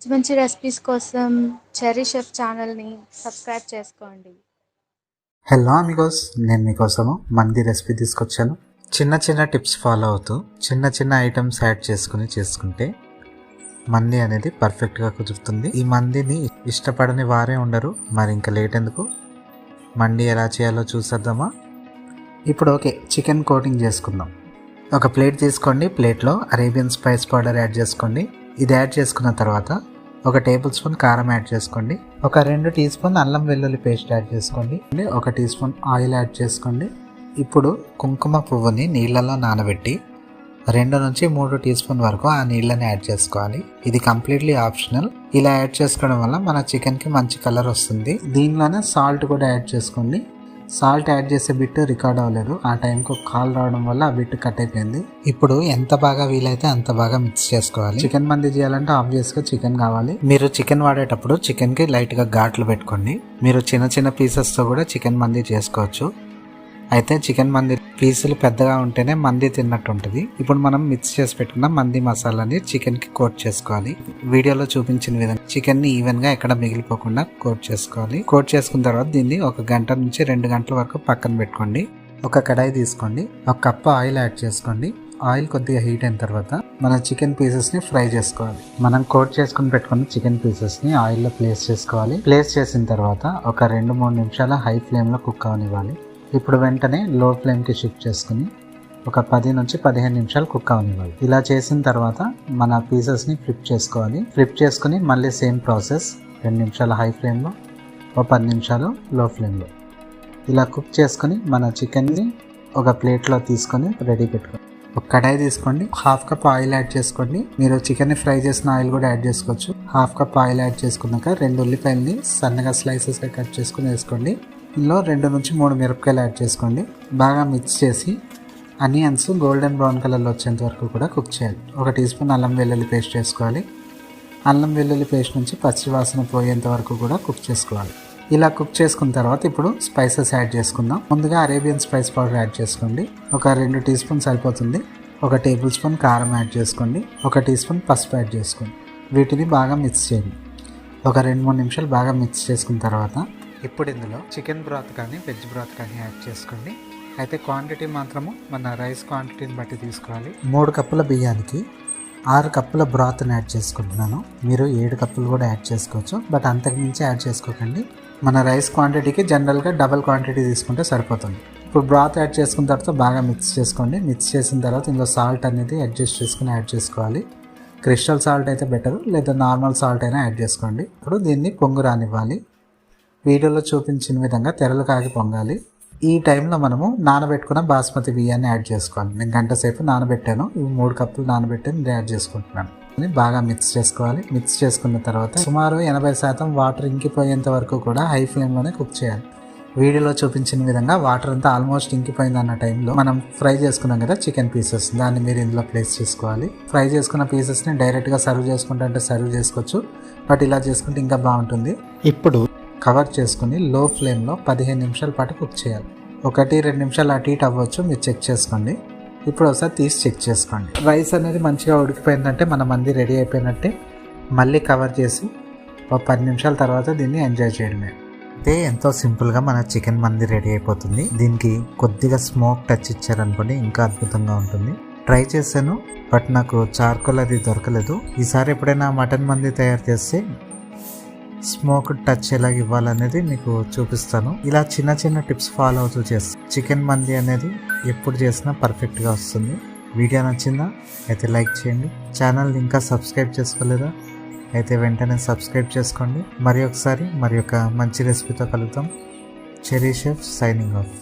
మంచి మంచి రెసిపీస్ కోసం చెర్రీ షెఫ్ ఛానల్ని సబ్స్క్రైబ్ చేసుకోండి. హలో అమిగోస్, నేను మీకోసము మంది రెసిపీ తీసుకొచ్చాను. చిన్న చిన్న టిప్స్ ఫాలో అవుతూ చిన్న చిన్న ఐటమ్స్ యాడ్ చేసుకుంటే మంది అనేది పర్ఫెక్ట్గా కుదురుతుంది. ఈ మందిని ఇష్టపడని వారే ఉండరు. మరి ఇంకా లేట్ ఎందుకు, మండి ఎలా చేయాలో చూసేద్దామా. ఇప్పుడు ఓకే, చికెన్ కోటింగ్ చేసుకుందాం. ఒక ప్లేట్ తీసుకోండి. ప్లేట్లో అరేబియన్ స్పైస్ పౌడర్ యాడ్ చేసుకోండి. ఇది యాడ్ చేసుకున్న తర్వాత ఒక టేబుల్ స్పూన్ కారం యాడ్ చేసుకోండి. ఒక 2 టీ స్పూన్ అల్లం వెల్లుల్లి పేస్ట్ యాడ్ చేసుకోండి. ఒక టీ స్పూన్ ఆయిల్ యాడ్ చేసుకోండి. ఇప్పుడు కుంకుమ పువ్వుని నీళ్ళలో నానబెట్టి 2 నుంచి 3 టీ స్పూన్ వరకు ఆ నీళ్ళని యాడ్ చేసుకోవాలి. ఇది కంప్లీట్లీ ఆప్షనల్. ఇలా యాడ్ చేసుకోవడం వల్ల మన చికెన్కి మంచి కలర్ వస్తుంది. దీనిలోనే సాల్ట్ కూడా యాడ్ చేసుకోండి. సాల్ట్ యాడ్ చేసే బిట్ రికార్డ్ అవ్వలేదు. ఆ టైంకి కాల్ రావడం వల్ల ఆ బిట్ కట్ అయిపోయింది. ఇప్పుడు ఎంత బాగా వీలైతే అంత బాగా మిక్స్ చేసుకోవాలి. చికెన్ మంది చేయాలంటే ఆబ్వియస్గా చికెన్ కావాలి. మీరు చికెన్ వాడేటప్పుడు చికెన్కి లైట్గా ఘాట్లు పెట్టుకోండి. మీరు చిన్న చిన్న పీసెస్తో కూడా చికెన్ మంది చేసుకోవచ్చు. అయితే చికెన్ మంది పీసులు పెద్దగా ఉంటేనే మంది తిన్నట్టు ఉంటుంది. ఇప్పుడు మనం మిక్స్ చేసి పెట్టుకున్న మంది మసాలాని చికెన్కి కోట్ చేసుకోవాలి. వీడియోలో చూపించిన విధంగా చికెన్ని ఈవెన్గా ఎక్కడ మిగిలిపోకుండా కోట్ చేసుకోవాలి. కోట్ చేసుకున్న తర్వాత దీన్ని 1 గంట నుంచి 2 గంటల వరకు పక్కన పెట్టుకోండి. ఒక కడాయి తీసుకోండి. 1 కప్పు ఆయిల్ యాడ్ చేసుకోండి. ఆయిల్ కొద్దిగా హీట్ అయిన తర్వాత మన చికెన్ పీసెస్ని ఫ్రై చేసుకోవాలి. మనం కోట్ చేసుకుని పెట్టుకున్న చికెన్ పీసెస్ని ఆయిల్లో ప్లేస్ చేసుకోవాలి. ప్లేస్ చేసిన తర్వాత ఒక 2-3 నిమిషాల హై ఫ్లేమ్లో కుక్ అవనివ్వాలి. ఇప్పుడు వెంటనే లో ఫ్లేమ్కి షిఫ్ట్ చేసుకుని ఒక 10 నుంచి 15 నిమిషాలు కుక్ అవనివ్వాలి. ఇలా చేసిన తర్వాత మన పీసెస్ని ఫ్లిప్ చేసుకోవాలి. ఫ్లిప్ చేసుకుని మళ్ళీ సేమ్ ప్రాసెస్ 2 నిమిషాలు హై ఫ్లేమ్లో, ఒక 10 నిమిషాలు లో ఫ్లేమ్లో ఇలా కుక్ చేసుకుని మన చికెన్ని ఒక ప్లేట్లో తీసుకొని రెడీ పెట్టుకోండి. ఒక కడాయి తీసుకోండి. 1/2 కప్ ఆయిల్ యాడ్ చేసుకోండి. మీరు చికెన్ని ఫ్రై చేసిన ఆయిల్ కూడా యాడ్ చేసుకోవచ్చు. 1/2 కప్ ఆయిల్ యాడ్ చేసుకున్నాక 2 ఉల్లిపాయలని సన్నగా స్లైసెస్గా కట్ చేసుకుని వేసుకోండి. ఇందులో 2 నుంచి 3 మిరపకాయలు యాడ్ చేసుకోండి. బాగా మిక్స్ చేసి ఆనియన్స్ గోల్డెన్ బ్రౌన్ కలర్లో వచ్చేంత వరకు కూడా కుక్ చేయాలి. 1 టీ స్పూన్ అల్లం వెల్లుల్లి పేస్ట్ వేసుకోవాలి. అల్లం వెల్లుల్లి పేస్ట్ నుంచి పచ్చి వాసన పోయేంత వరకు కూడా కుక్ చేసుకోవాలి. ఇలా కుక్ చేసుకున్న తర్వాత ఇప్పుడు స్పైసెస్ యాడ్ చేసుకుందాం. ముందుగా అరేబియన్ స్పైస్ పౌడర్ యాడ్ చేసుకోండి. ఒక 2 టీ స్పూన్ సరిపోతుంది. 1 టేబుల్ స్పూన్ కారం యాడ్ చేసుకోండి. 1 టీ స్పూన్ పసుపు యాడ్ చేసుకోండి. వీటిని బాగా మిక్స్ చేయండి. ఒక 2-3 నిమిషాలు బాగా మిక్స్ చేసుకున్న తర్వాత ఇప్పుడు ఇందులో చికెన్ బ్రాత్ కానీ వెజ్ బ్రాత్ కానీ యాడ్ చేసుకోండి. అయితే క్వాంటిటీ మాత్రము మన రైస్ క్వాంటిటీని బట్టి తీసుకోవాలి. 3 కప్పుల బియ్యానికి 6 కప్పుల బ్రాత్ని యాడ్ చేసుకుంటున్నాను. మీరు 7 కప్పులు కూడా యాడ్ చేసుకోవచ్చు, బట్ అంతకుమించి యాడ్ చేసుకోకండి. మన రైస్ క్వాంటిటీకి జనరల్గా డబల్ క్వాంటిటీ తీసుకుంటే సరిపోతుంది. ఇప్పుడు బ్రాత్ యాడ్ చేసుకున్న తర్వాత బాగా మిక్స్ చేసుకోండి. మిక్స్ చేసిన తర్వాత ఇందులో సాల్ట్ అనేది అడ్జస్ట్ చేసుకుని యాడ్ చేసుకోవాలి. క్రిస్టల్ సాల్ట్ అయితే బెటర్, లేదా నార్మల్ సాల్ట్ అయినా యాడ్ చేసుకోండి. ఇప్పుడు దీన్ని పొంగు రానివ్వాలి. వీడియోలో చూపించిన విధంగా తెరలు కాగి పొంగాలి. ఈ టైంలో మనము నానబెట్టుకున్న బాస్మతి బియ్యాన్ని యాడ్ చేసుకోవాలి. నేను గంట సేపు నానబెట్టాను. ఇవి 3 కప్పులు నానబెట్టి యాడ్ చేసుకుంటున్నాను. బాగా మిక్స్ చేసుకోవాలి. మిక్స్ చేసుకున్న తర్వాత సుమారు 80% వాటర్ ఇంకిపోయేంత వరకు కూడా హై ఫ్లేమ్లోనే కుక్ చేయాలి. వీడియోలో చూపించిన విధంగా వాటర్ అంతా ఆల్మోస్ట్ ఇంకిపోయింది అన్న టైంలో మనం ఫ్రై చేసుకున్నాం కదా చికెన్ పీసెస్, దాన్ని మీరు ఇందులో ప్లేస్ చేసుకోవాలి. ఫ్రై చేసుకున్న పీసెస్ని డైరెక్ట్గా సర్వ్ చేసుకుంటే సర్వ్ చేసుకోవచ్చు, బట్ ఇలా చేసుకుంటే ఇంకా బాగుంటుంది. ఇప్పుడు కవర్ చేసుకుని లో ఫ్లేమ్లో 15 నిమిషాల పాటు కుక్ చేయాలి. 1-2 నిమిషాలు అటు ఇటు అవ్వచ్చు, మీరు చెక్ చేసుకోండి. ఇప్పుడు ఒకసారి తీసి చెక్ చేసుకోండి. రైస్ అనేది మంచిగా ఉడికిపోయిందంటే మన మంది రెడీ అయిపోయినట్టే. మళ్ళీ కవర్ చేసి ఒక 10 నిమిషాల తర్వాత దీన్ని ఎంజాయ్ చేయడమే. అయితే ఎంతో సింపుల్గా మన చికెన్ మంది రెడీ అయిపోతుంది. దీనికి కొద్దిగా స్మోక్ టచ్ ఇచ్చారనుకోండి ఇంకా అద్భుతంగా ఉంటుంది. ట్రై చేశాను, బట్ నాకు చార్కోల్ అది దొరకలేదు. ఈసారి ఎప్పుడైనా మటన్ మంది తయారు చేస్తే స్మోక్ టచ్ ఎలాగ ఇవ్వాలనేది మీకు చూపిస్తాను. ఇలా చిన్న చిన్న టిప్స్ ఫాలో అవుతూ చేస్తాను. చికెన్ మంది అనేది ఎప్పుడు చేసినా పర్ఫెక్ట్గా వస్తుంది. వీడియో నచ్చిందా అయితే లైక్ చేయండి. ఛానల్ని ఇంకా సబ్స్క్రైబ్ చేసుకోలేదా అయితే వెంటనే సబ్స్క్రైబ్ చేసుకోండి. మరి ఒకసారి మరి ఒక మంచి రెసిపీతో కలుద్దాం. Cherry chef signing off.